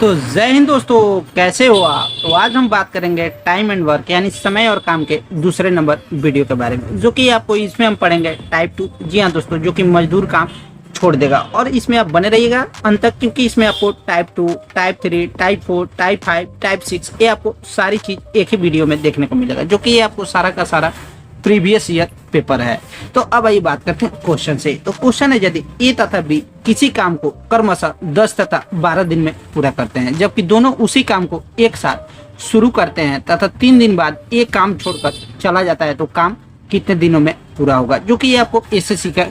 तो जय हिंद दोस्तों, कैसे हो आप। तो आज हम बात करेंगे टाइम एंड वर्क यानी समय और काम के दूसरे नंबर वीडियो के बारे में, जो कि आपको इसमें हम पढ़ेंगे टाइप 2। जी हाँ दोस्तों, जो कि मजदूर काम छोड़ देगा। और इसमें आप बने रहिएगा अंत तक, क्योंकि इसमें आपको type 2, type 3, type 4, type 5, type 6 ये आपको सारी चीज एक ही वीडियो में देखने को मिलेगा, जो कि ये आपको सारा का सारा प्रीवियस ईयर पेपर है। तो अब आइए बात करते हैं क्वेश्चन से। तो क्वेश्चन है, यदि ए तथा बी किसी काम को क्रमशः 10 तथा 12 दिन में पूरा करते हैं, जबकि दोनों उसी काम को एक साथ शुरू करते हैं तथा 3 दिन बाद एक काम छोड़कर चला जाता है, तो काम कितने दिनों में पूरा होगा। जो कि ये आपको एसएससी का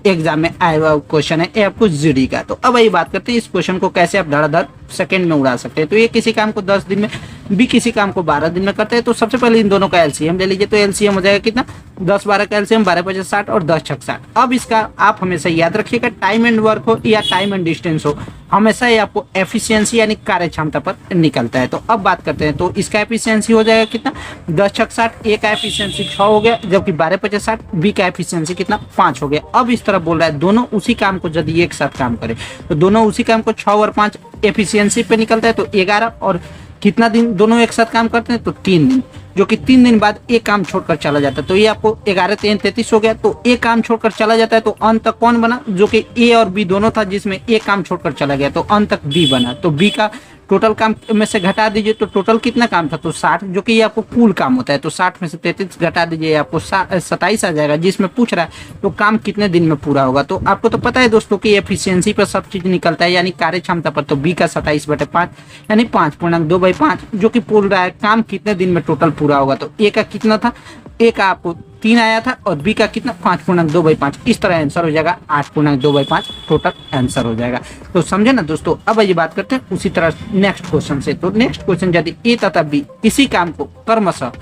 एग्जाम में आया हुआ क्वेश्चन है, ये आपको जीडी का। तो अब आइए बात करते हैं इस क्वेश्चन को कैसे आप धड़ाधड़ सेकंड में उड़ा सकते हैं। तो ये किसी काम को 10 दिन में, बी किसी काम को 12 दिन में करते हैं। तो सबसे पहले इन दोनों का एलसीएम ले लीजिए। तो एलसीएम हो जाएगा कितना, 10 12 का एलसीएम 12 5 60 और 10 6 60। अब इसका आप हमेशा याद रखिएगा, टाइम एंड वर्क हो या टाइम एंड डिस्टेंस हो, हमेशा ये आपको एफिशिएंसी यानी कार्य क्षमता पर निकलता है। तो अब बात करते हैं, तो इसका एफिशिएंसी हो जाएगा कितना, 10 6 60। ए का एफिशिएंसी 6 हो गया, जबकि 12 5 60। बी का एफिशिएंसी कितना, 5 हो गया। अब इस तरह बोल रहा है, दोनों उसी काम को यदि एक साथ काम करें, तो दोनों उसी काम को 6 और 5 एफिशिएंसी पे निकलता है, तो 11। और कितना दिन दोनों एक साथ काम करते हैं, तो 3 दिन, जो कि 3 दिन बाद एक काम छोड़कर चला जाता है। तो ये आपको 11 3 33 हो गया। तो एक काम छोड़कर चला जाता है, तो अंत तक कौन बना, जो कि ए और बी दोनों था, जिसमें एक काम छोड़कर चला गया, तो अंत तक बी बना। तो बी का टोटल काम में से घटा दीजिए, तो टोटल कितना काम था, तो 60, जो कि ये आपको कुल काम होता है। तो 60 में से 33 घटा दीजिए, आपको 27 आ जाएगा, जिसमें पूछ रहा है तो काम कितने दिन में पूरा होगा। तो आपको तो पता है दोस्तों कि एफिशिएंसी पर सब चीज निकलता है, यानी कार्य क्षमता पर। तो बी का 27/5 यानी 5.2/5, जो कि बोल रहा है काम कितने दिन में टोटल पूरा होगा। तो ए का कितना था, ए का आपको 3 आया था, और बी का कितना, 5.2/5। इस तरह आंसर हो जाएगा 8.2/5 टोटल आंसर हो जाएगा। तो समझे ना दोस्तों। अब ये बात करते हैं उसी तरह नेक्स्ट क्वेश्चन से। तो नेक्स्ट क्वेश्चन, यदि ए तथा बी किसी काम को क्रमशः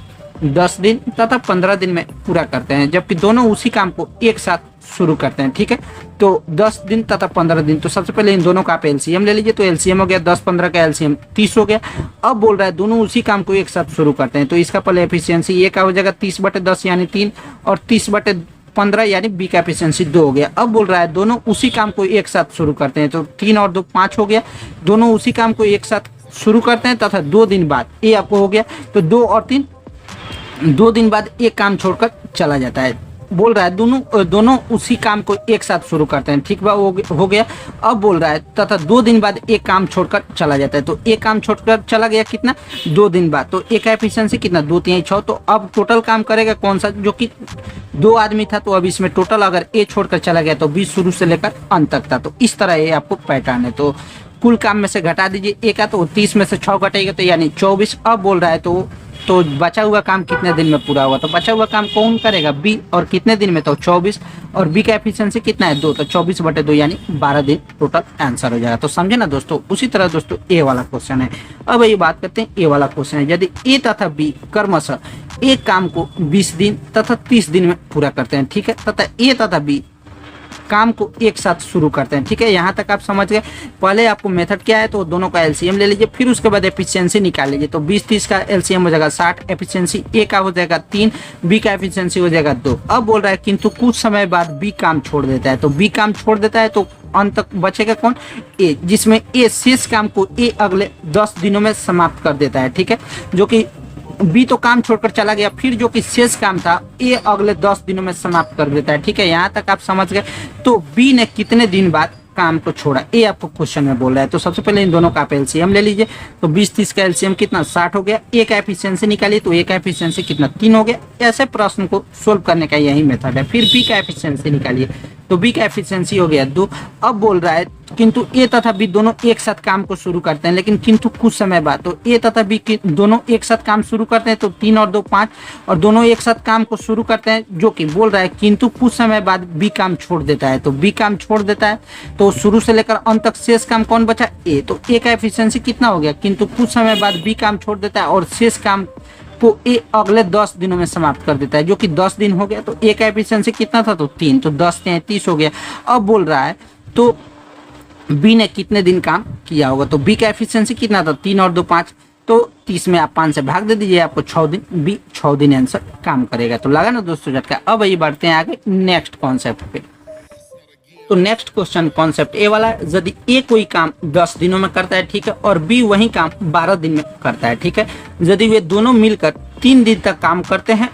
10 दिन तथा 15 दिन में पूरा करते हैं, जबकि दोनों उसी काम को एक साथ शुरू करते हैं, ठीक है। तो 10 दिन तथा 15 दिन, तो सबसे पहले इन दोनों का आप एलसीएम ले लीजिए। तो एलसीएम हो गया 10 15 का एलसीएम 30 हो गया। अब बोल रहा है दोनों उसी काम को एक साथ शुरू करते हैं, तो इसका पहले एफिशिएंसी ए का हो जाएगा 30/10 यानी 3, और 30/15 यानी बी का एफिशिएंसी 2 हो गया। अब बोल रहा है दोनों उसी काम को एक साथ शुरू करते हैं, तो 3 और 2 5 हो गया। दोनों उसी काम को एक साथ शुरू करते हैं तथा 2 दिन बाद ये आपको हो गया, तो 2 और 3 2 दिन बाद एक काम छोड़कर चला जाता है। बोल रहा है दोनों उसी काम को एक साथ शुरू करते हैं, ठीक हो गया। अब बोल रहा है तथा 2 दिन बाद एक काम छोड़कर चला जाता है। तो एक काम छोड़कर चला गया कितना, 2 दिन बाद। तो एक एफिशिएंसी कितना, 2 3 6। तो अब टोटल काम करेगा कौन सा, जो कि 2 आदमी था। तो अब इसमें टोटल अगर ए छोड़कर चला गया, तो 20 शुरू से लेकर अंत तक था। तो इस तरह ये आपको पैटर्न है। तो कुल काम में से घटा दीजिए ए का, तो 30 में से 6 घटेगा, तो यानी 24। अब बोल रहा है तो बचा हुआ काम कितने दिन में पूरा होगा। तो बचा हुआ काम कौन करेगा, बी। और कितने दिन में, तो 24। और बी का एफिशिएंसी कितना है, 2। तो 24/2 यानी 12 दिन टोटल आंसर हो जाएगा। तो समझे ना दोस्तों। उसी तरह दोस्तों ए वाला क्वेश्चन है। अब ये बात करते हैं ए वाला क्वेश्चन है, यदि ए तथा बी क्रमशः एक काम को 20 दिन तथा 30 दिन में पूरा करते हैं, ठीक है, तथा ए तथा बी काम को एक साथ शुरू करते हैं, ठीक है। यहाँ तक आप समझ गए। पहले आपको मेथड क्या है, तो दोनों का एलसीएम ले लीजिए, फिर उसके बाद एफिशिएंसी निकाल लीजिए। तो 20 30 का एलसीएम हो जाएगा 60, एफिशिएंसी ए का हो जाएगा 3, बी का एफिशिएंसी हो जाएगा 2। अब बोल रहा है किंतु कुछ समय बाद बी काम छोड़ देता है। तो बी काम छोड़ देता है, तो अंत तक बचेगा कौन, ए, जिसमें ए शेष काम को ए अगले 10 दिनों में समाप्त कर देता है, ठीक है। जो कि बी तो काम छोड़कर चला गया, फिर जो कि शेष काम था ये अगले 10 दिनों में समाप्त कर देता है, ठीक है। यहाँ तक आप समझ गए। तो बी ने कितने दिन बाद काम को छोड़ा, ये आपको क्वेश्चन में बोल रहा है। तो सबसे पहले इन दोनों का आप एलसीएम ले लीजिए। तो 20 30 का एलसीएम कितना, 60 हो गया। ए का एफिशिएंसी निकालिए, तो ए का एफिशिएंसी कितना, 3 हो गया। ऐसे प्रश्न को सोल्व करने का यही मेथड है। फिर बी का एफिशिएंसी निकालिए, तो बी का एफिशिएंसी हो गया 2। अब बोल रहा है किंतु ए तथा बी दोनों एक साथ काम को शुरू करते हैं, लेकिन किंतु कुछ समय बाद। तो ए तथा बी दोनों एक साथ काम शुरू करते हैं, तो 3 और 2 5, और दोनों एक साथ काम को शुरू करते हैं, जो कि बोल रहा है किंतु कुछ समय बाद बी काम छोड़ देता है। तो बी काम छोड़ देता है, तो शुरू से लेकर अंत तक शेष काम कौन बचा, ए। तो ए का एफिशिएंसी कितना हो गया, किंतु कुछ समय बाद बी काम छोड़ देता है, और शेष काम को ए अगले 10 दिनों में समाप्त कर देता है, जो कि 10 दिन हो गया। तो ए का एफिशिएंसी कितना था, तो 3। तो 10 33 हो गया। अब बोल रहा है तो बी ने कितने दिन काम किया होगा। तो बी का एफिशिएंसी कितना था, 3 और 2 5। तो 30 में आप 5 से भाग दे दीजिए, आपको 6 दिन, बी 6 दिन आंसर काम करेगा। तो लगा ना दोस्तों झटका। अब ये बढ़ते हैं आगे नेक्स्ट कॉन्सेप्ट पे। तो नेक्स्ट क्वेश्चन कॉन्सेप्ट ए वाला है, यदि ए कोई काम 10 दिनों में करता है, ठीक है, और बी वही काम 12 दिन में करता है, ठीक है, यदि वे दोनों मिलकर 3 दिन तक काम करते हैं,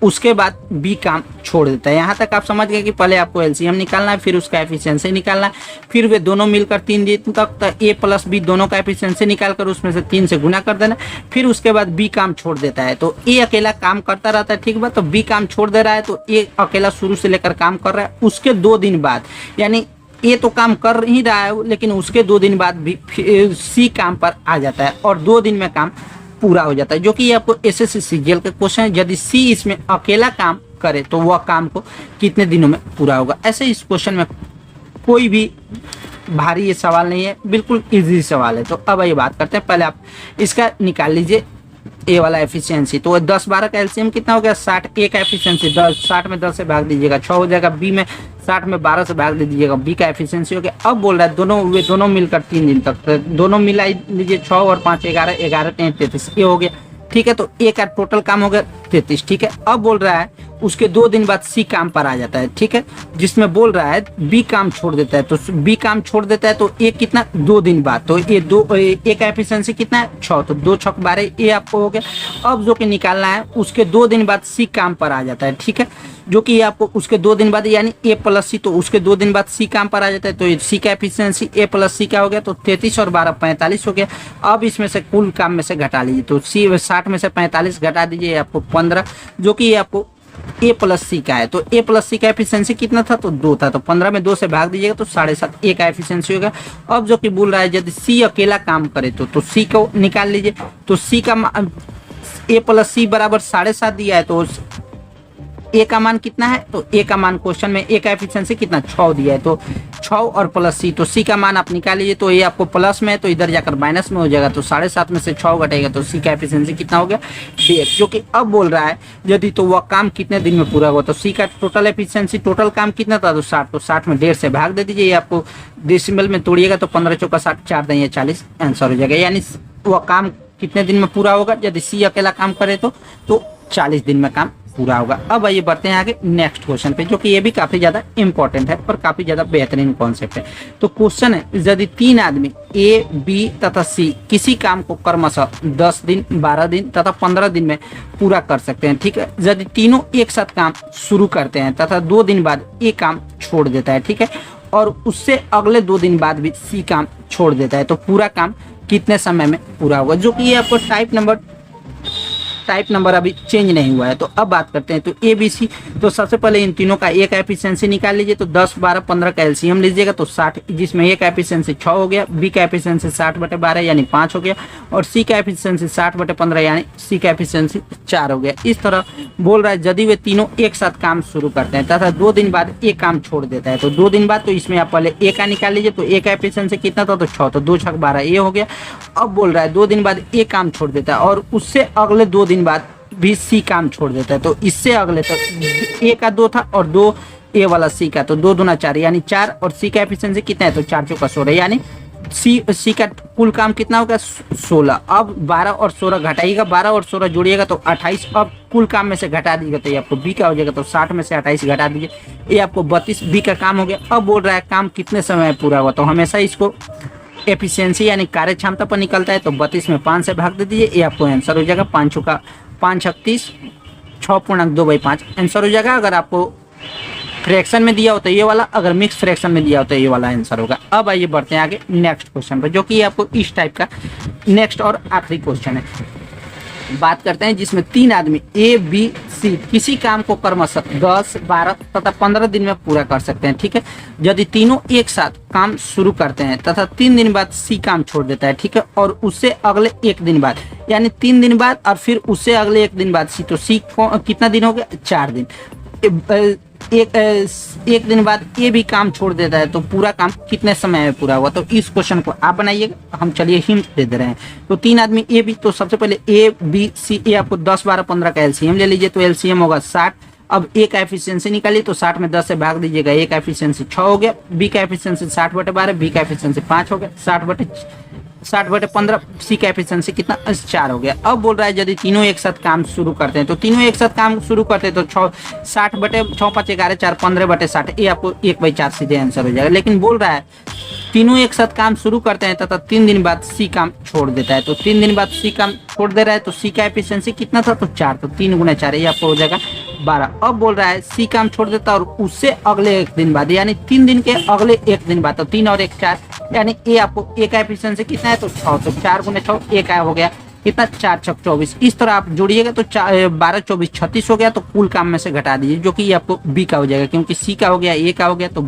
उसके बाद बी काम छोड़ देता है। यहाँ तक आप समझ गए कि पहले आपको एलसीएम निकालना है, फिर उसका एफिशिएंसी निकालना है, फिर वे दोनों मिलकर 3 दिन तक, तो ए प्लस बी दोनों का एफिशिएंसी निकालकर उसमें से 3 से गुना कर देना, फिर उसके बाद बी काम छोड़ देता है। तो ए अकेला काम करता रहता है, ठीक है, तो बी काम छोड़ दे रहा है, तो ए अकेला शुरू से लेकर काम कर रहा है, उसके 2 दिन बाद, यानी ये तो काम कर ही रहा है, लेकिन उसके 2 दिन बाद भी सी काम पर आ जाता है और 2 दिन में काम पूरा हो जाता है, जो कि आपको एसएससी सीजीएल का क्वेश्चन है। यदि सी इसमें अकेला काम करे तो वह काम को कितने दिनों में पूरा होगा। ऐसे इस क्वेश्चन में कोई भी भारी ये सवाल नहीं है, बिल्कुल इजी सवाल है। तो अब ये बात करते हैं, पहले आप इसका निकाल लीजिए ए वाला एफिशिएंसी। तो 10-12 का एलसीएम कितना हो गया 60, ए का एफिशिएंसी 60 में 10 से भाग दीजिएगा 6 हो जाएगा, बी में 60 में 12 से भाग दे दीजिएगा, बी का एफिशिएंसी हो गया। अब बोल रहा है वे दोनों मिलकर 3 दिन तक, तो दोनों मिला लीजिए 6 और 5 11, 11 3 33, ये हो गया, ठीक है। तो ए का टोटल काम हो गया 33, ठीक है। अब बोल रहा है उसके 2 दिन बाद सी काम पर आ जाता है, ठीक है, जिसमें बोल रहा है बी काम छोड़ देता है। तो बी काम छोड़ देता है तो ए कितना 2 दिन बाद, तो ये ए का एफिशिएंसी कितना है 6, तो 2 6 12 ये आपको हो गया। अब जो कि निकालना है उसके 2 दिन बाद सी काम पर आ जाता है, ठीक है, जो कि आपको उसके 2 दिन बाद, यानी ए प्लस सी, तो उसके 2 दिन बाद सी काम पर आ जाता है। तो सी का एफिशिएंसी ए प्लस सी का हो गया, तो 33 और 12 45 हो गया। अब इसमें से कुल काम में से घटा लीजिए, तो सी 60 में से 45 घटा दीजिए, आपको 15, जो कि आपको ए प्लस सी का है। तो ए प्लस सी का एफिशिएंसी कितना था, तो 2 था, तो 15 में 2 से भाग दीजिएगा तो 7.5 ए का एफिशिएंसी होगा। अब जो कि बोल रहा है यदि सी अकेला काम करे तो सी को निकाल लीजिए। तो सी का ए प्लस सी बराबर 7.5 दिया है, तो ए का मान कितना है, तो ए का मान क्वेश्चन में ए का एफिशिएंसी कितना 6 दिया है, तो 6 और प्लस सी, तो सी का मान आप निकाल लीजिए। तो ये आपको प्लस में है तो इधर जाकर माइनस में हो जाएगा, तो 7.5 में से 6 घटेगा तो सी का एफिशिएंसी कितना हो गया 1.5, जो कि अब बोल रहा है यदि तो वह काम कितने दिन में पूरा हुआ। तो सी का टोटल एफिशिएंसी, टोटल काम कितना था, तो 60, तो 60 में 1.5 से भाग दे दीजिए, ये आपको डेसिमल में तोड़िएगा तो 15 चौका 60, 4 देंगे 40, आंसर हो जाएगा। यानी वह काम कितने दिन में पूरा होगा, यदि सी अकेला काम करे तो 40 दिन में काम पूरा होगा। अब आइए बढ़ते हैं आगे नेक्स्ट क्वेश्चन पे, जो कि ये भी काफी ज्यादा इंपॉर्टेंट है और काफी ज्यादा बेहतरीन कॉन्सेप्ट है। तो क्वेश्चन है यदि 3 आदमी ए बी तथा सी किसी काम को क्रमशः 10 दिन 12 दिन तथा 15 दिन में पूरा कर सकते हैं, ठीक है, यदि तीनों एक साथ काम शुरू करते हैं तथा 2 दिन बाद ए काम छोड़ देता है, ठीक है, और उससे अगले 2 दिन बाद भी सी काम छोड़ देता है, तो पूरा काम कितने समय में पूरा होगा। जो कि ये आपको टाइप नंबर अभी चेंज नहीं हुआ है। तो अब बात करते हैं, तो ए बी सी, तो सबसे पहले इन तीनों का ए का एफिशिएंसी निकाल लीजिए। तो 10 12 15 का एलसीएम लीजिएगा, तो 60, जिसमें ए का एफिशिएंसी 6 हो गया, बी का एफिशिएंसी 60/12 यानी 5 हो गया, और सी का एफिशिएंसी 60/15 यानी सी का एफिशिएंसी 4 हो गया। इस तरह बोल रहा है यदि वे तीनों एक साथ काम शुरू करते हैं तथा 2 दिन बाद ए काम छोड़ देता है, तो 2 दिन बाद, तो इसमें आप पहले ए का निकाल लीजिए। तो ए का एफिशिएंसी कितना था, तो 6, तो 2 6 12 ये हो गया। अब बोल रहा है 2 दिन बाद ए काम छोड़ देता है और उससे अगले 2 दिन बाद भी सी काम छोड़ देता है, तो इससे अगले तक ए का 2 था और 2 ए वाला सी का, तो 2 दूना 4 यानी 4, और सी का एफिशिएंसी कितना है, तो 4 चौका 16 यानी सी का कुल काम कितना होगा 16। अब 12 और 16 घटाइएगा, 12 और 16 जोड़िएगा तो 28, अब कुल काम में से घटा दीजिएगा तो ये आपको बी का हो जाएगा, तो 60 में से 28 घटा दीजिए, ये आपको 32 बी का काम हो गया। अब बोल रहा है काम कितने समय में पूरा हुआ, तो हमेशा इसको एफिशिएंसी यानी कार्य क्षमता पर निकलता है, तो 32 में 5 से भाग दे दीजिए, ये आपको आंसर हो जाएगा 5 चौका 5 36 6.2/5 आंसर हो जाएगा। अगर आपको फ्रैक्शन में दिया होता है ये वाला, अगर मिक्स फ्रैक्शन में दिया होता है ये वाला आंसर होगा। अब आइए बढ़ते हैं आगे नेक्स्ट क्वेश्चन पर, जो कि आपको इस टाइप का नेक्स्ट और आखिरी क्वेश्चन है। बात करते हैं जिसमें 3 आदमी ए बी सी किसी काम को क्रमशः 10 12 तथा 15 दिन में पूरा कर सकते हैं, ठीक है, यदि तीनों एक साथ काम शुरू करते हैं तथा 3 दिन बाद सी काम छोड़ देता है, ठीक है, और उससे अगले 1 दिन बाद, यानी 3 दिन बाद और फिर उससे अगले 1 दिन बाद सी, तो सी कितना दिन हो गया 4 दिन। एक दिन बाद ये भी काम छोड़ देता है, तो पूरा काम कितने समय में पूरा हुआ। तो इस क्वेश्चन को आप बनाइएगा, हम चलिए हिंट दे दे रहे हैं। तो 3 आदमी ए बी, तो सबसे पहले ए बी सी, ए आपको 10 12 15 का एलसीएम ले लीजिए, तो एलसीएम होगा 60। अब ए का एफिशिएंसी निकालिए, तो 60 में 10 से भाग दीजिएगा, ए का एफिशिएंसी 6 हो गया, बी का एफिशिएंसी 60/12, बी का एफिशिएंसी 5 हो गया, 60/15, सी का एफिशिएंसी कितना 4 हो गया। अब बोल रहा है यदि तीनों एक साथ काम शुरू करते हैं, तो तीनों एक साथ काम शुरू करते हैं तो 60/6 5 11 4 15/60, ये आपको 1/4 सीधे आंसर हो जाएगा। लेकिन बोल रहा है तीनों एक साथ काम शुरू करते हैं तथा 3 दिन बाद सी काम छोड़ देता है, तो 3 दिन बाद सी काम छोड़ दे रहा है, तो सी का एफिशिएंसी कितना था, तो 4, तो 3 गुना 4, ये आपको हो जाएगा 12। अब बोल रहा है सी काम छोड़ देता है और उससे अगले 1 दिन बाद, यानी 3 दिन के अगले 1 दिन बाद, तो 3 और 1 4, यानी ए आपको ए का एफिशिएंसी कितना है, तो 6, तो 4 गुना 6 ए का हो गया कितना, 4 6 24। इस तरह आप जोड़िएगा तो 12 24 36 हो गया, तो कुल काम में से घटा दीजिए, जो कि आपको बी का हो जाएगा, क्योंकि सी का हो गया, ए का हो गया, तो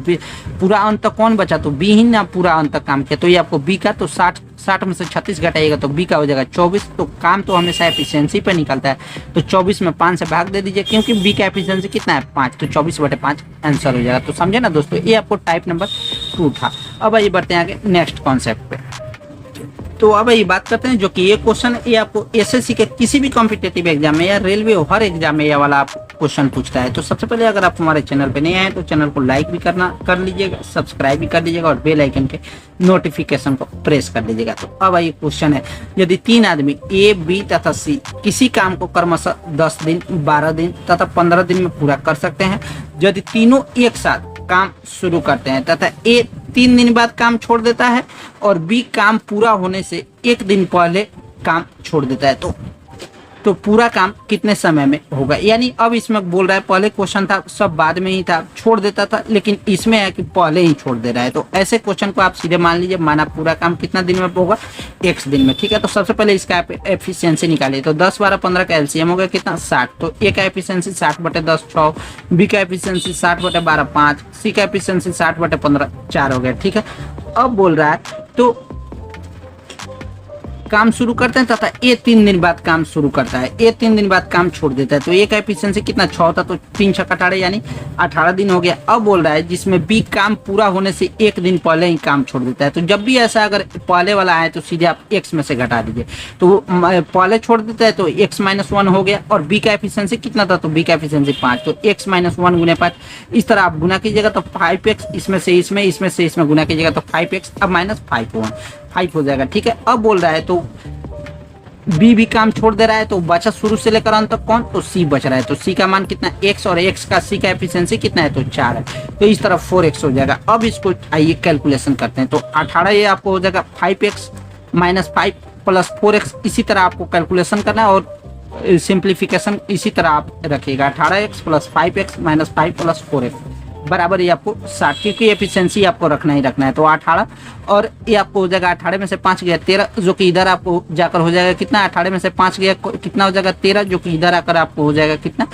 पूरा अंत कौन बचा, तो बी ही ना पूरा अंत काम किया, तो ये आपको बी का, तो 60 में से 36 घटाइएगा तो बी का हो जाएगा 24। तो काम तो हमेशा एफिशिएंसी पे निकलता है, तो 24 में 5 से भाग दे दीजिए, क्योंकि बी का एफिशिएंसी कितना है 5, तो 24/5 आंसर हो जाएगा। तो समझे ना दोस्तों, ये आपको टाइप नंबर 2 था। अब आइए बढ़ते हैं आगे नेक्स्ट कॉन्सेप्ट पे। तो अब ये बात करते हैं जो कि ये क्वेश्चन ये आपको एसएससी के किसी भी कॉम्पिटेटिव एग्जाम में या रेलवे हर एग्जाम में ये वाला आप क्वेश्चन पूछता है। तो सबसे पहले अगर आप हमारे चैनल पे नए आए तो चैनल को लाइक भी कर लीजिएगा, सब्सक्राइब भी कर लीजिएगा और बेल आइकन के नोटिफिकेशन को प्रेस कर लीजिएगा। तो अब ये क्वेश्चन है, यदि 3 आदमी ए बी तथा सी किसी काम को क्रमशः 10 दिन 12 दिन तथा 15 दिन में पूरा कर सकते हैं, यदि तीनों एक साथ काम शुरू करते हैं तथा ए 3 दिन बाद काम छोड़ देता है और बी काम पूरा होने से 1 दिन पहले काम छोड़ देता है, तो पूरा काम कितने समय में होगा। यानी अब इसमें बोल रहा है, पहले क्वेश्चन था सब बाद में ही था, छोड़ देता था, लेकिन इसमें है कि पहले ही छोड़ दे रहा है। तो ऐसे क्वेश्चन को आप सीधे मान लीजिए, माना पूरा काम कितना दिन में होगा, x दिन में, ठीक है। तो सबसे पहले इसका एफिशिएंसी निकालिए, तो 10 12 15 का एलसीएम हो गया कितना 60, तो ए का एफिशिएंसी 60/10 6, बी का एफिशिएंसी 60/12 5, सी का एफिशिएंसी 60/15 4 हो गया, ठीक है। अब बोल रहा है तो काम शुरू करते हैं तथा ए 3 दिन बाद काम शुरू करता है, ए 3 दिन बाद काम छोड़ देता है, तो ए का एफिशिएंसी कितना 6 होता, तो 3 6 18 यानी 18 दिन हो गया। अब बोल रहा है जिसमें बी काम पूरा होने से 1 दिन पहले ही काम छोड़ देता है, तो जब भी ऐसा अगर पहले वाला आए तो सीधे आप x में से घटा दीजिए, तो पहले छोड़ देता है तो x - 1 हो गया। और बी का एफिशिएंसी कितना था, तो बी का एफिशिएंसी 5, तो x - 1 गुना 5, इस तरह आप गुना कीजिएगा तो 5x, इसमें से इसमें गुना कीजिएगा तो 5x, अब -5 हो जाएगा, ठीक है। अब बोल रहा है तो बी भी काम छोड़ दे रहा है, तो बचा शुरू से लेकर अंत तक कौन, तो सी बच रहा है, तो सी का मान कितना x, और x का सी का एफिशिएंसी कितना है, तो 4 है, तो इस तरह 4x हो जाएगा। अब इसको आइए कैलकुलेशन करते हैं, तो 18 ये आपको हो जाएगा 5x - 5 + 4x, इसी तरह आपको कैलकुलेशन करना है और सिंप्लीफिकेशन इसी तरह आप रखिएगा, 18x + 5x - 5 + 4x बराबर ये आपको 60, क्योंकि एफिशिएंसी आपको रखना ही रखना है। तो 18 और ये आपको हो जाएगा 18 में से 5 गया 13, जो कि इधर आपको जाकर हो जाएगा कितना, 18 में से 5 गया कितना हो जाएगा 13, जो कि इधर आकर आपको हो जाएगा कितना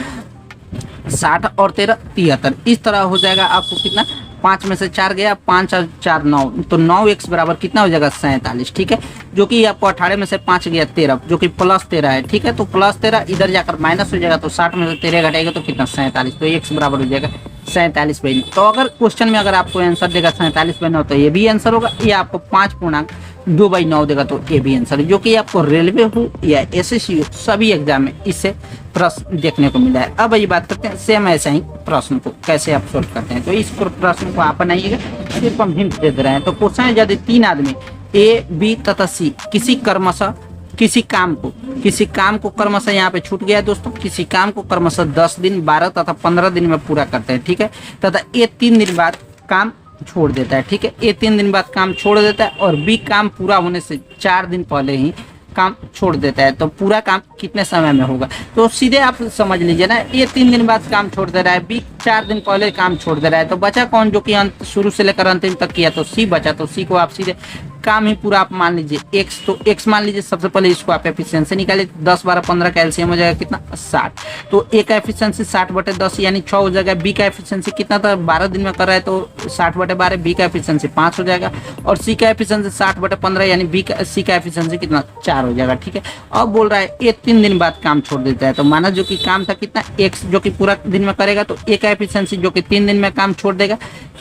60 और 13 73, इस तरह हो जाएगा आपको कितना, 5 में से 4 गया, 5 और 4 9, तो 9x बराबर कितना हो जाएगा 47, ठीक है। जो कि आपको 18 में से 5 गया 13, जो कि +13 है, ठीक है। तो +13 इधर जाकर माइनस हो जाएगा, तो 60 में से 13 घटाएगा तो कितना 47, तो x बराबर हो जाएगा 47/9। तो अगर क्वेश्चन में अगर आपको आंसर देगा 47/9 तो ये भी आंसर होगा, या आपको 5.2/9 देगा तो ये भी आंसर है, जो कि आपको रेलवे हो या एसएससी हो सभी एग्जाम में इससे प्रश्न देखने को मिला है। अब ये बात करते हैं सेम ऐसा ही प्रश्न को कैसे आप सोल्व करते हैं। तो इस प्रश्न को आप बनाइएगा, सिर्फ हम हिंट दे रहे हैं। तो क्वेश्चन है, यदि 3 आदमी ए बी तथा सी किसी काम को क्रमशः यहाँ पे छूट गया दोस्तों, किसी काम को क्रमशः 10 दिन 12 तथा 15 दिन में पूरा करते हैं, ठीक है, तथा ए 3 दिन बाद काम छोड़ देता है, ठीक है। ए 3 दिन बाद काम छोड़ देता है और बी काम पूरा होने से 4 दिन पहले ही काम छोड़ देता है, तो पूरा काम कितने समय में होगा। तो सीधे आप समझ लीजिए ना, ए 3 दिन बाद काम छोड़ दे रहा है, बी 4 दिन पहले काम छोड़ दे रहा है, तो बचा कौन, जो कि अंत शुरू से लेकर अंतिम तक किया, तो सी बचा। तो सी को आप सीधे काम ही पूरा आप मान लीजिए x, तो x मान लीजिए। सबसे पहले इसको आप एफिशिएंसी निकालिए, 10 12 15 का एलसीएम हो जाएगा कितना 60, तो a का एफिशिएंसी 60/10 यानी 6 हो जाएगा। b का एफिशिएंसी कितना था, 12 दिन में कर रहा है तो 60/12, b का एफिशिएंसी 5 हो जाएगा, और c का एफिशिएंसी 60/15 यानी c का एफिशिएंसी कितना 4 हो जाएगा, ठीक है। अब बोल रहा है a 3 दिन बाद काम छोड़ देता है, तो माना जो कि काम था कितना x, जो कि पूरा दिन में करेगा, तो a का एफिशिएंसी जो कि 3 दिन में काम छोड़ देगा,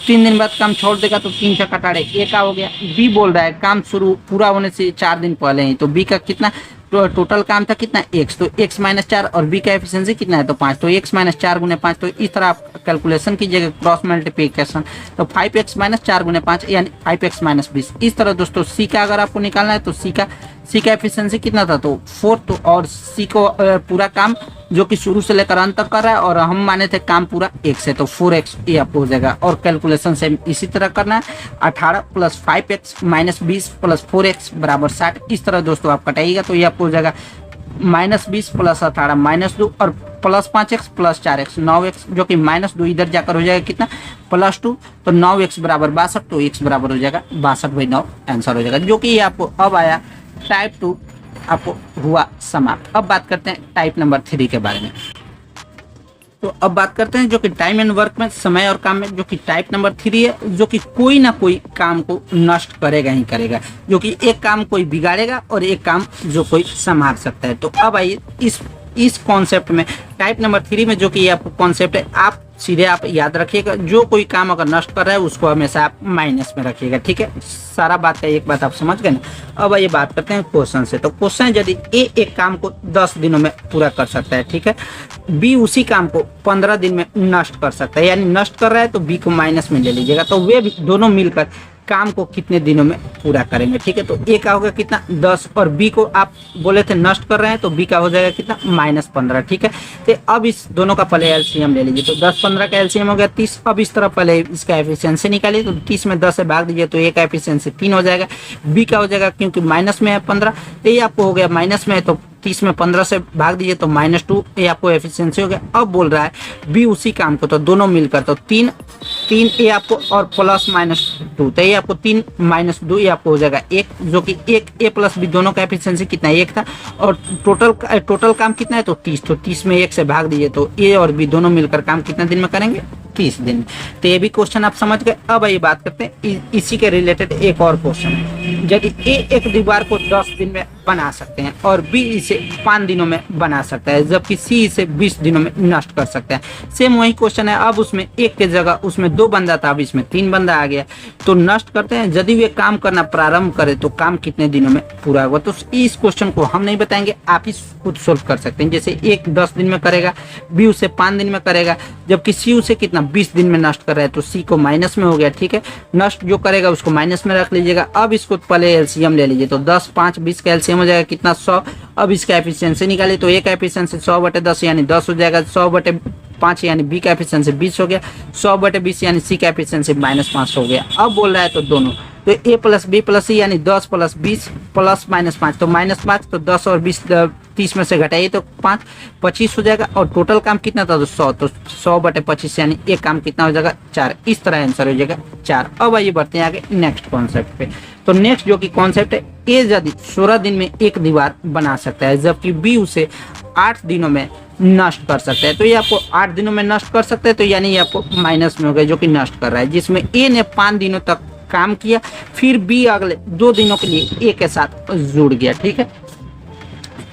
3 दिन बाद काम छोड़ देगा, तो 3 18 a का हो गया। b बोल रहा है काम शुरू पूरा होने से 4 दिन पहले ही, तो b का कितना टोटल काम था कितना x, तो x माइनस 4 और b का एफिशिएंसी कितना है तो 5, तो x माइनस 4 गुने 5, तो इस तरह आप कैलकुलेशन कीजिएगा क्रॉस मल्टीप्लिकेशन, तो 5x माइनस 4 गुने 5 यानी 5x माइनस 20। इस तरह दोस्तों c का अगर आपको निकालना है तो c का एफिशिएंसी कितना था तो 4, तो और c को पूरा काम जो कि शुरू से लेकर अंत तक कर रहा है और हम माने थे काम पूरा x है तो 4x ये आपको हो जाएगा। और कैलकुलेशन सेम इसी तरह करना है, 18 plus 5x minus 20 plus 4x बराबर 60। इस तरह दोस्तों आप कटाइएगा तो ये आपको हो जाएगा माइनस 20 प्लस 18 माइनस 2 और plus 5x plus 4x 9x, जो कि माइनस 2 इधर जाकर हो जाएगा कितना प्लस 2, तो 9x बराबर 62, तो x बराबर हो जाएगा 62/9 आंसर हो जाएगा, जो कि आपको अब आया टाइप 2 आपको हुआ समाप्त। अब बात करते हैं टाइप नंबर 3 के बारे में। तो अब बात करते हैं जो कि टाइम एंड वर्क में, समय और काम में, जो कि टाइप नंबर 3 है, जो कि कोई ना कोई काम को नष्ट करेगा ही करेगा, जो कि एक काम कोई बिगाड़ेगा और एक काम जो कोई संभाल सकता है। तो अब आइए इस कॉन्सेप्ट में टाइप नंबर 3 में जो कि आपको कॉन्सेप्ट है, आप सीधे आप याद रखिएगा, जो कोई काम अगर नष्ट कर रहा है उसको हमेशा आप माइनस में रखिएगा, ठीक है। सारा बात का एक बात आप समझ गए ना। अब ये बात करते हैं क्वेश्चन से। तो क्वेश्चन यदि ए एक काम को 10 दिनों में पूरा कर सकता है, ठीक है, बी उसी काम को 15 दिन में नष्ट कर सकता है, यानी नष्ट कर रहा है तो बी को माइनस में ले लीजिएगा, तो वे दोनों मिलकर काम को कितने दिनों में पूरा करेंगे, ठीक है। तो ए का होगा कितना 10 और बी को आप बोले थे नष्ट कर रहे हैं तो बी का हो जाएगा कितना -15, ठीक है। तो अब इस दोनों का पहले एलसीएम ले लीजिए, तो 10-15 का एलसीएम हो गया 30। अब इस तरह पहले इसका एफिशिएंसी निकालिए, तो 30 में 10 से भाग दीजिए तो ए का एफिशिएंसी 3 हो जाएगा, बी का हो जाएगा क्योंकि माइनस में है 15, तो ये आपको हो गया माइनस में है तो 30 में 15 से भाग दीजिए तो -2, ये आपको एफिशिएंसी हो गया। अब बोल रहा है बी उसी काम को, तो दोनों मिलकर तो 3 ए आपको और प्लस -2, तो ये आपको 3 -2 ये आपको हो जाएगा 1, जो कि 1 ए प्लस बी दोनों का एफिशिएंसी कितना 1 था और टोटल काम कितना है तो 30, तो 30 में 1 से भाग दीजिए तो ए और बी दोनों मिलकर काम कितने दिन में करेंगे 30 दिन। तो ये भी क्वेश्चन आप समझ गए। अब ये बात करते हैं इसी के रिलेटेड एक और क्वेश्चन है। यदि ए एक दीवार को 10 दिन में बना सकते हैं और बी इसे 5 दिनों में बना सकता है, जबकि सी इसे 20 दिनों में नष्ट कर सकता है। सेम वही क्वेश्चन है, अब उसमें एक के जगह उसमें 2 बंदा था, अब इसमें 3 बंदा आ गया, तो नष्ट करते हैं। यदि वे काम करना प्रारंभ करे तो काम कितने दिनों में पूरा होगा। तो इस क्वेश्चन को हम नहीं बताएंगे, आप ही खुद सोल्व कर सकते हैं। जैसे एक 10 दिन में करेगा, बी उसे 5 दिन में करेगा, जबकि सी उसे कितना 20 दिन में नष्ट कर रहा है, तो सी को माइनस में हो गया, ठीक है। नष्ट जो करेगा उसको माइनस में रख लीजिएगा। अब इसको पहले एलसीएम ले लीजिए, तो 10 5 20 का एलसीएम हो जाएगा कितना 100। अब इसका एफिशिएंसी निकालिए, तो ए का एफिशिएंसी 100/10 यानी 10 हो जाएगा, 100/5 यानी बी का एफिशिएंसी 20 हो गया, 100/20 यानी सी का एफिशिएंसी -5 हो गया। अब बोल रहा है तो दोनों, तो ए प्लस बी प्लस सी यानी 10 प्लस 20 प्लस -5, तो -5, तो 10 और 20 30 में से घटाइए तो 5 25 हो जाएगा। और टोटल काम कितना था तो 100, तो 100/25 यानी एक काम कितना हो जाएगा 4। इस तरह आंसर हो जाएगा 4। अब आइए बढ़ते हैं आगे नेक्स्ट कॉन्सेप्ट पे। तो नेक्स्ट जो कि कॉन्सेप्ट है, ए यदि 16 दिन में एक दीवार बना सकता है, जबकि बी उसे 8 दिनों में नष्ट कर सकता है, तो ये आपको 8 दिनों में नष्ट कर सकता है, तो यानी ये आपको माइनस में हो गया जो कि नष्ट कर रहा है, जिसमें ए ने 5 दिनों तक काम किया, फिर बी अगले 2 दिनों के लिए ए के साथ जुड़ गया, ठीक है।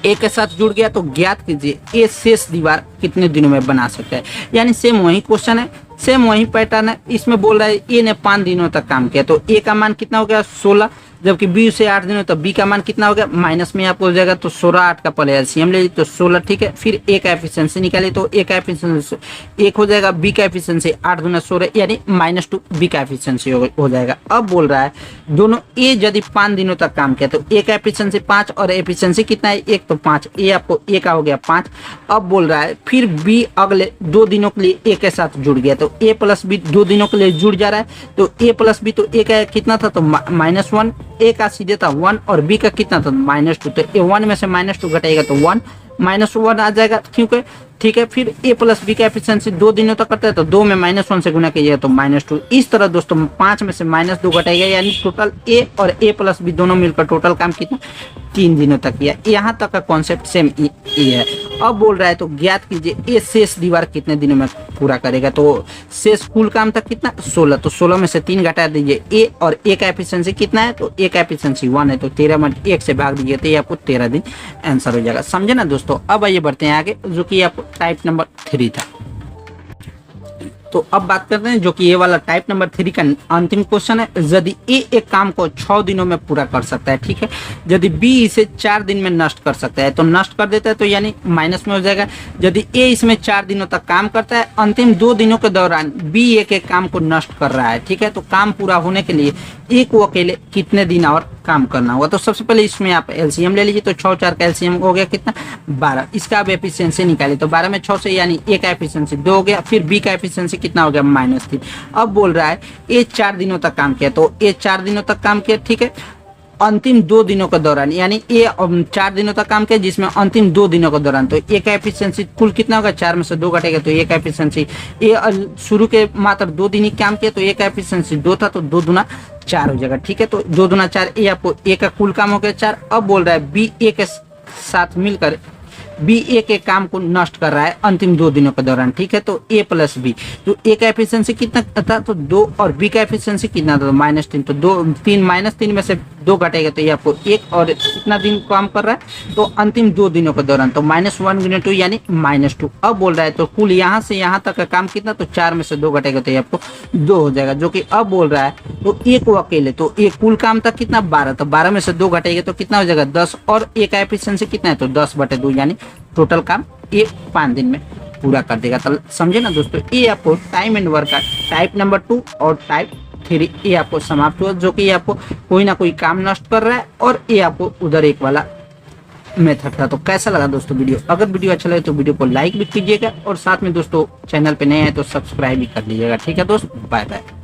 ए के साथ जुड़ गया तो ज्ञात कीजिए ए शेष दीवार कितने दिनों में बना सकता है। यानी सेम वही क्वेश्चन है, सेम वही पैटर्न है। इसमें बोल रहा है ए ने 5 दिनों तक काम किया, तो ए का मान कितना हो गया 16, जबकि बी से 8 दिनों, तो बी का मान कितना हो गया माइनस में आपको हो जाएगा, तो 16 8 का पहले एलसीएम ले लीजिए तो 16, ठीक है। फिर ए का एफिशिएंसी निकालिए, तो ए का एफिशिएंसी 1 हो जाएगा, बी का एफिशिएंसी 8 दूना 16 यानी -2 बी का एफिशिएंसी हो जाएगा। अब बोल रहा है दोनों ए यदि 5 दिनों तक काम किया तो ए का एफिशिएंसी 5 और एफिशिएंसी कितना है 1, तो 5, ए आपको ए का हो गया 5। अब बोल रहा है फिर बी अगले 2 दिनों के लिए ए के साथ जुड़ गया, तो ए प्लस बी 2 दिनों के लिए जुड़ जा रहा है, तो ए प्लस बी, तो ए का कितना था तो -1, ए का सीधे था 1 और बी का कितना था -2, तो ए 1 में से -2 घटाएगा तो 1 -1 आ जाएगा, क्योंकि ठीक है। फिर ए प्लस बी का एफिशिएंसी 2 दिनों तक करता है, तो 2 में -1 से गुना कीजिएगा तो -2। इस तरह दोस्तों 5 में से -2 घटाएगा, यानी टोटल ए और ए प्लस बी दोनों मिलकर टोटल काम कितना 3 दिनों तक किया। यहाँ तक का कॉन्सेप्ट सेम ये है। अब बोल रहा है तो ज्ञात कीजिए ए शेष दीवार कितने दिनों में पूरा करेगा। तो शेष कुल काम तक कितना 16, तो 16 में से 3 घटा दीजिए ए, और ए का एफिशिएंसी कितना है तो ए का एफिशिएंसी 1 है, तो 13 में 1 से भाग दीजिए तो ये आपको 13 दिन आंसर हो जाएगा। समझे ना दोस्तों। अब आइए बढ़ते हैं आगे, जो कि आपको टाइप नंबर 3 था। तो अब बात करते हैं जो कि ये वाला टाइप नंबर 3 का अंतिम क्वेश्चन है। यदि ए एक काम को 6 दिनों में पूरा कर सकता है, ठीक है, यदि बी इसे 4 दिन में नष्ट कर सकता है तो नष्ट कर देता है, तो यानी माइनस में हो जाएगा। यदि ए इसमें 4 दिनों तक काम करता है, अंतिम 2 दिनों के दौरान बी एक एक काम को नष्ट कर रहा है, ठीक है, तो काम पूरा होने के लिए ए को अकेले कितने दिन और काम करना होगा। तो सबसे पहले इसमें आप एलसीएम ले लीजिए, तो 6 4 का एलसीएम हो गया कितना 12। इसका आप एफिशिएंसी निकालिए, तो 12 में 6 से यानी ए का एफिशिएंसी 2 हो गया, फिर बी का एफिशिएंसी कितना हो गया -3। अब बोल रहा है ए 4 दिनों तक काम किया, तो ए 4 दिनों तक काम किया, ठीक है, अंतिम 2 दिनों के दौरान, यानी ए 4 दिनों तक काम किया जिसमें अंतिम 2 दिनों के दौरान, तो ए का एफिशिएंसी कुल कितना होगा, 4 में से 2 घटेगा, तो ए का एफिशिएंसी ए शुरू के मात्र 2 दिन ही काम किया, तो ए का एफिशिएंसी 2 था, तो 2 दूना 4 हो जाएगा, ठीक है, तो 2 दूना 4, ए आपको ए का कुल काम हो गया 4। अब बोल रहा है बी ए के साथ मिलकर बी ए के काम को नष्ट कर रहा है अंतिम 2 दिनों के दौरान, ठीक है, तो ए प्लस बी, तो ए का एफिशिएंसी कितना था, तो 2, और बी का एफिशिएंसी कितना था, तो -3, तो 3 -3 में से 2 घटेगा, तो ये आपको 1 और कितना दिन काम कर रहा है, तो अंतिम 2 दिनों के दौरान, तो -1 × 2 यानी -2। अब बोल रहा है तो कुल यहाँ से यहाँ तक का काम कितना, तो 4 में से 2 घटेगा, तो ये आपको 2 हो जाएगा, जो कि अब बोल रहा है तो ए को अकेले, तो ए कुल काम तक कितना 12, तो 12 में से 2 घटेगा तो कितना हो जाएगा 10, और ए का एफिशिएंसी कितना है, तो 10/2, यानी टोटल काम ये 5 दिन में पूरा कर देगा। तो समझे ना दोस्तों, ये आपको टाइम एंड वर्क का टाइप नंबर 2 और टाइप 3 ये आपको समाप्त हुआ, जो कि ये आपको कोई ना कोई काम नष्ट कर रहा है, और ये आपको उधर एक वाला मेथड था। तो कैसा लगा दोस्तों वीडियो? अगर वीडियो अच्छा लगे तो वीडियो को लाइक भी कीजिएगा, और साथ में दोस्तों चैनल पे नए हैं तो सब्सक्राइब भी कर लीजिएगा। ठीक है दोस्त, बाय बाय।